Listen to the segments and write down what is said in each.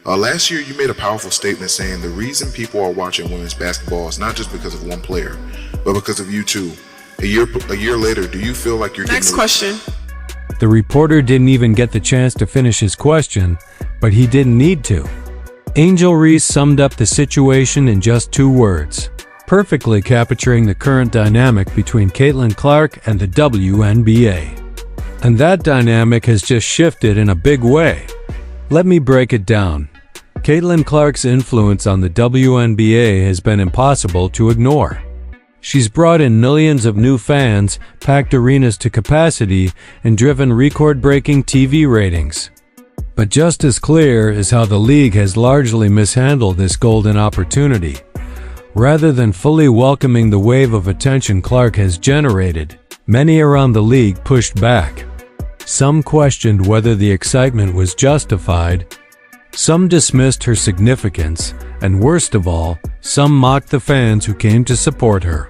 Last year, you made a powerful statement saying the reason people are watching women's basketball is not just because of one player, but because of you too. A year later, do you feel like you're Next question. The reporter didn't even get the chance to finish his question, but he didn't need to. Angel Reese summed up the situation in just 2 words, perfectly capturing the current dynamic between Caitlin Clark and the WNBA. And that dynamic has just shifted in a big way. Let me break it down. Caitlin Clark's influence on the WNBA has been impossible to ignore. She's brought in millions of new fans, packed arenas to capacity, and driven record-breaking TV ratings. But just as clear is how the league has largely mishandled this golden opportunity. Rather than fully welcoming the wave of attention Clark has generated, many around the league pushed back. Some questioned whether the excitement was justified. Some dismissed her significance, and worst of all, some mocked the fans who came to support her.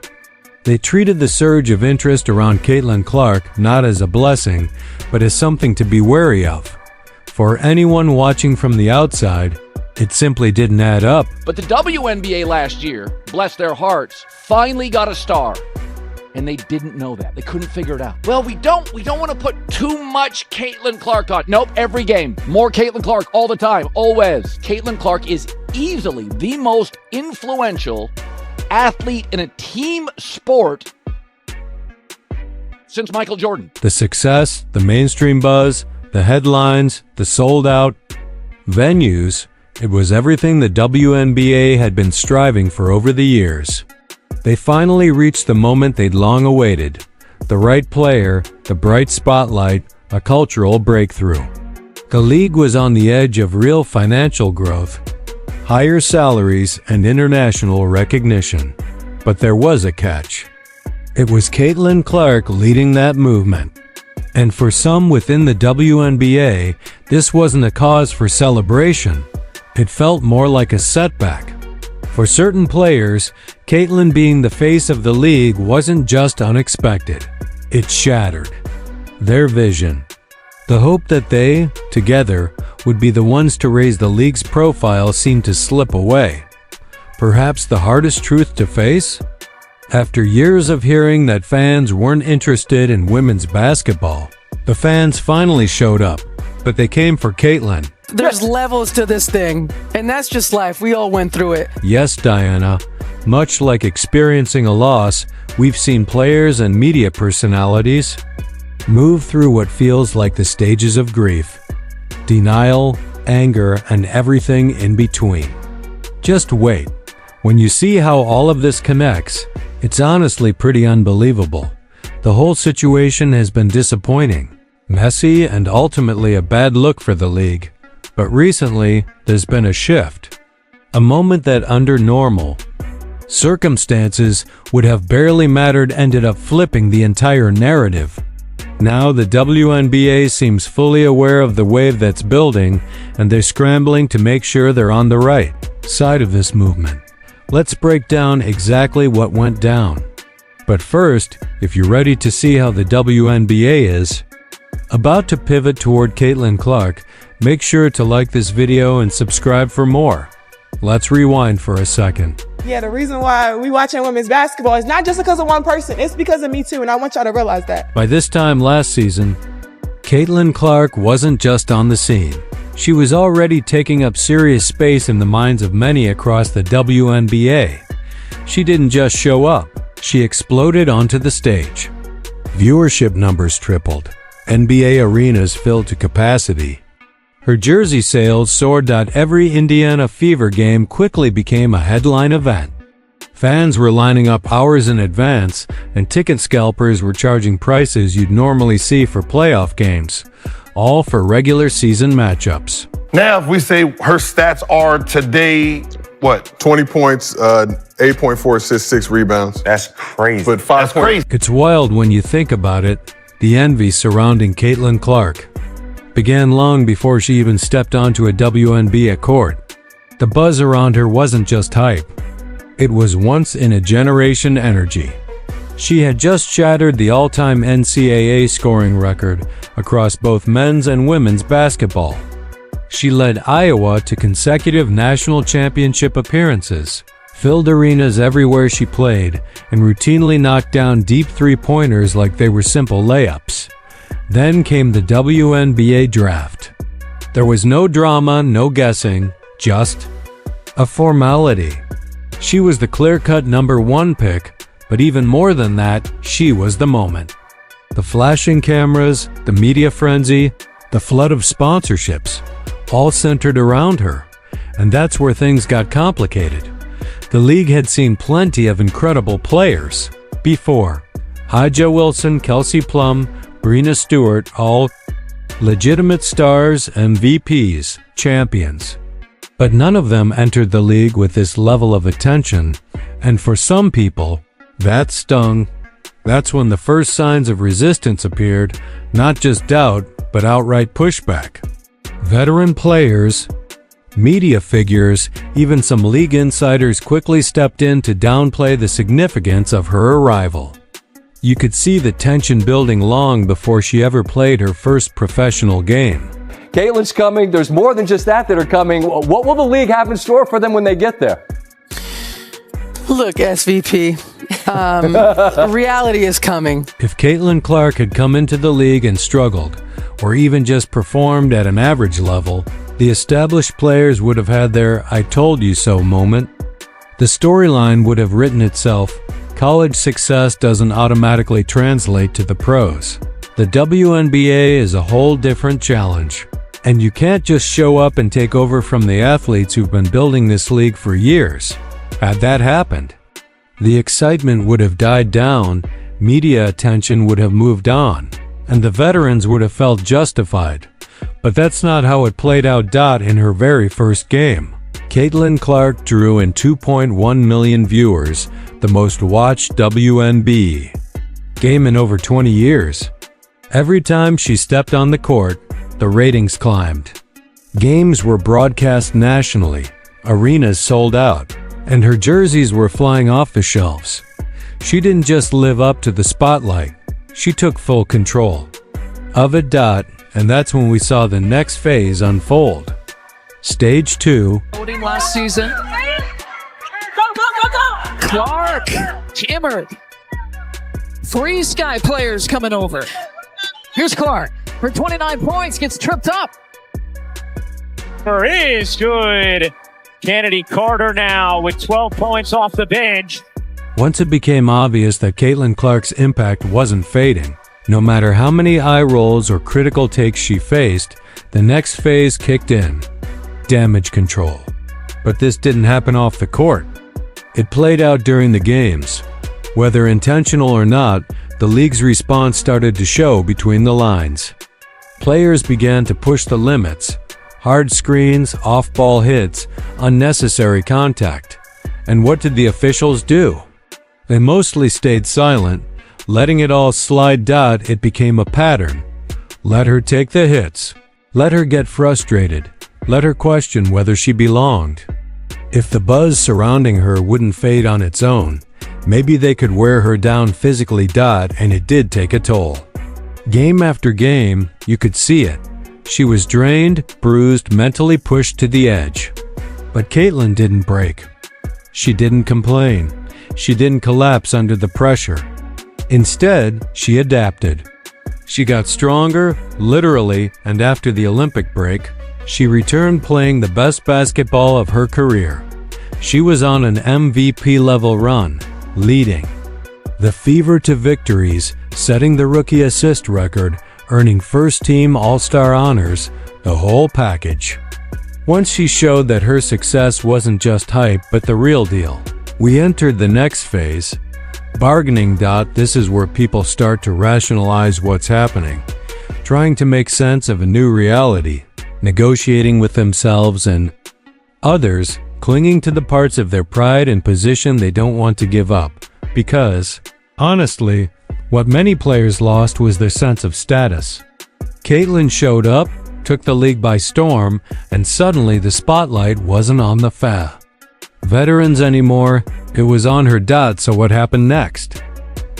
They treated the surge of interest around Caitlin Clark not as a blessing, but as something to be wary of. For anyone watching from the outside, it simply didn't add up. But the WNBA last year, bless their hearts, finally got a star. And they didn't know that. They couldn't figure it out. Well, we don't want to put too much Caitlin Clark on. Nope, every game. More Caitlin Clark all the time, always. Caitlin Clark is easily the most influential athlete in a team sport since Michael Jordan. The success, the mainstream buzz, the headlines, the sold-out venues, it was everything the WNBA had been striving for over the years. They finally reached the moment they'd long awaited. The right player, the bright spotlight, a cultural breakthrough. The league was on the edge of real financial growth, higher salaries, and international recognition. But there was a catch. It was Caitlin Clark leading that movement. And for some within the WNBA, this wasn't a cause for celebration. It felt more like a setback. For certain players, Caitlin being the face of the league wasn't just unexpected. It shattered their vision. The hope that they, together, would be the ones to raise the league's profile seemed to slip away. Perhaps the hardest truth to face? After years of hearing that fans weren't interested in women's basketball, the fans finally showed up, but they came for Caitlin. There's levels to this thing, and that's just life. We all went through it. Yes, Diana. Much like experiencing a loss, we've seen players and media personalities move through what feels like the stages of grief. Denial, anger, and everything in between. Just wait. When you see how all of this connects, it's honestly pretty unbelievable. The whole situation has been disappointing, messy, and ultimately a bad look for the league. But recently, there's been a shift. A moment that under normal circumstances would have barely mattered ended up flipping the entire narrative. Now the WNBA seems fully aware of the wave that's building, and they're scrambling to make sure they're on the right side of this movement. Let's break down exactly what went down. But first, if you're ready to see how the WNBA is about to pivot toward Caitlin Clark, make sure to like this video and subscribe for more. Let's rewind for a second. Yeah, the reason why we watching women's basketball is not just because of one person. It's because of me too, and I want y'all to realize that. By this time last season, Caitlin Clark wasn't just on the scene. She was already taking up serious space in the minds of many across the WNBA. She didn't just show up, she exploded onto the stage. Viewership numbers tripled. NBA arenas filled to capacity. Her jersey sales soared. Every Indiana Fever game quickly became a headline event. Fans were lining up hours in advance, and ticket scalpers were charging prices you'd normally see for playoff games, all for regular season matchups. Now, if we say her stats are today, what? 20 points, 8.4 assists, 6 rebounds. That's crazy. But 5 points. It's wild when you think about it. The envy surrounding Caitlin Clark began long before she even stepped onto a WNBA court. The buzz around her wasn't just hype. It was once-in-a-generation energy. She had just shattered the all-time NCAA scoring record across both men's and women's basketball. She led Iowa to consecutive national championship appearances, filled arenas everywhere she played, and routinely knocked down deep three-pointers like they were simple layups. Then came the WNBA draft. There was no drama, no guessing, just a formality. She was the clear-cut #1 pick, but even more than that, she was the moment. The flashing cameras, the media frenzy, the flood of sponsorships, all centered around her, and that's where things got complicated. The league had seen plenty of incredible players before. Haja Wilson, Kelsey Plum, Breena Stewart, all legitimate stars, MVPs, champions. But none of them entered the league with this level of attention, and for some people, that stung. That's when the first signs of resistance appeared, not just doubt, but outright pushback. Veteran players, media figures, even some league insiders quickly stepped in to downplay the significance of her arrival. You could see the tension building long before she ever played her first professional game. Caitlin's coming. There's more than just that are coming. What will the league have in store for them when they get there? Look, SVP, reality is coming. If Caitlin Clark had come into the league and struggled, or even just performed at an average level, the established players would have had their "I told you so" moment. The storyline would have written itself. College success doesn't automatically translate to the pros. The WNBA is a whole different challenge. And you can't just show up and take over from the athletes who've been building this league for years. Had that happened, the excitement would have died down, media attention would have moved on, and the veterans would have felt justified. But that's not how it played out. In her very first game, Caitlin Clark drew in 2.1 million viewers, the most watched WNBA game in over 20 years. Every time she stepped on the court, the ratings climbed. Games were broadcast nationally, arenas sold out, and her jerseys were flying off the shelves. She didn't just live up to the spotlight, she took full control of it. And that's when we saw the next phase unfold. Stage 2. Voting last season. Clark, Timmer. 3 Sky players coming over. Here's Clark for 29 points, gets tripped up. Is good. Kennedy Carter now with 12 points off the bench. Once it became obvious that Caitlin Clark's impact wasn't fading, no matter how many eye rolls or critical takes she faced, the next phase kicked in. Damage control. But this didn't happen off the court. It played out during the games. Whether intentional or not, the league's response started to show between the lines. Players began to push the limits. Hard screens, off-ball hits, unnecessary contact. And what did the officials do? They mostly stayed silent, letting it all slide. It became a pattern. Let her take the hits. Let her get frustrated. Let her question whether she belonged. If the buzz surrounding her wouldn't fade on its own, maybe they could wear her down physically. And it did take a toll. Game after game, you could see it. She was drained, bruised, mentally pushed to the edge. But Caitlin didn't break. She didn't complain. She didn't collapse under the pressure. Instead, she adapted. She got stronger, literally, and after the Olympic break, she returned playing the best basketball of her career. She was on an MVP-level run, leading the Fever to victories, setting the rookie assist record, earning first-team All-Star honors, the whole package. Once she showed that her success wasn't just hype but the real deal, we entered the next phase. Bargaining. This is where people start to rationalize what's happening, trying to make sense of a new reality, negotiating with themselves and others, clinging to the parts of their pride and position they don't want to give up. Because, honestly, what many players lost was their sense of status. Caitlin showed up, took the league by storm, and suddenly the spotlight wasn't on the veterans anymore, it was on her. So what happened next?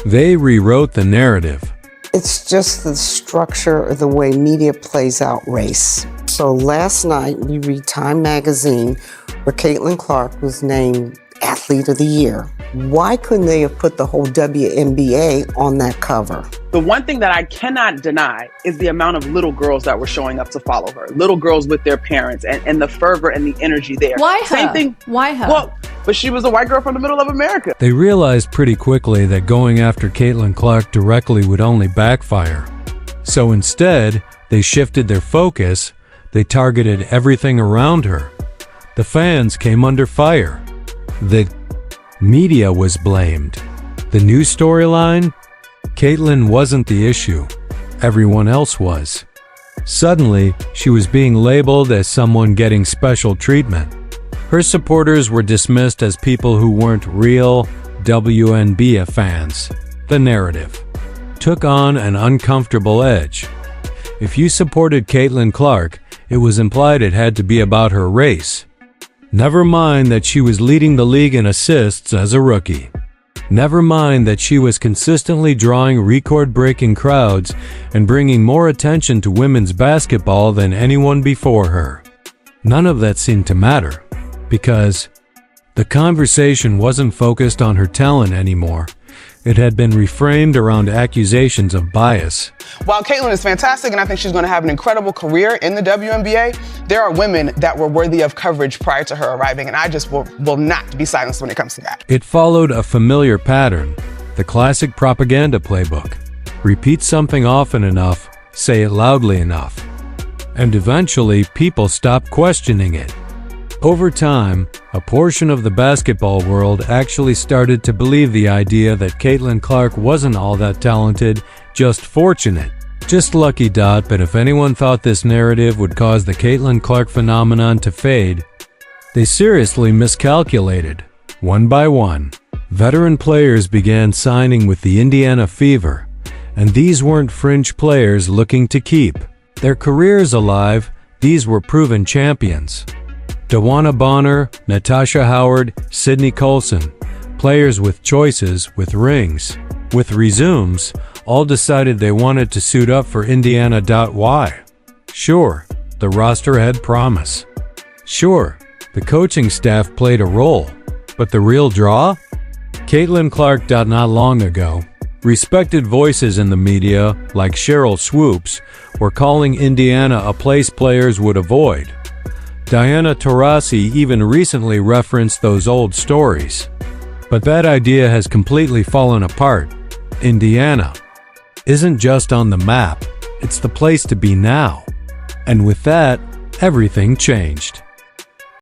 They rewrote the narrative. It's just the structure of the way media plays out race. So last night we read Time magazine where Caitlin Clark was named Athlete of the Year. Why couldn't they have put the whole WNBA on that cover? The one thing that I cannot deny is the amount of little girls that were showing up to follow her. Little girls with their parents and the fervor and the energy there. Why her? Same thing. Why her? Well, but she was a white girl from the middle of America. They realized pretty quickly that going after Caitlin Clark directly would only backfire. So instead, they shifted their focus. They targeted everything around her. The fans came under fire. The media was blamed. The news storyline? Caitlin wasn't the issue. Everyone else was. Suddenly, she was being labeled as someone getting special treatment. Her supporters were dismissed as people who weren't real WNBA fans. The narrative took on an uncomfortable edge. If you supported Caitlin Clark, it was implied it had to be about her race. Never mind that she was leading the league in assists as a rookie. Never mind that she was consistently drawing record-breaking crowds and bringing more attention to women's basketball than anyone before her. None of that seemed to matter, because the conversation wasn't focused on her talent anymore. It had been reframed around accusations of bias. While Caitlin is fantastic and I think she's going to have an incredible career in the WNBA, there are women that were worthy of coverage prior to her arriving, and I just will not be silenced when it comes to that. It followed a familiar pattern, the classic propaganda playbook. Repeat something often enough, say it loudly enough, and eventually people stopped questioning it. Over time, a portion of the basketball world actually started to believe the idea that Caitlin Clark wasn't all that talented, just fortunate. Just lucky. But if anyone thought this narrative would cause the Caitlin Clark phenomenon to fade, they seriously miscalculated. One by one, veteran players began signing with the Indiana Fever, and these weren't fringe players looking to keep their careers alive. These were proven champions. Dawana Bonner, Natasha Howard, Sydney Colson, players with choices, with rings, with resumes, all decided they wanted to suit up for Indiana. Why? Sure, the roster had promise. Sure, the coaching staff played a role, but the real draw? Caitlin Clark. Not long ago, respected voices in the media, like Cheryl Swoops, were calling Indiana a place players would avoid. Diana Taurasi even recently referenced those old stories. But that idea has completely fallen apart. Indiana isn't just on the map, it's the place to be now. And with that, everything changed.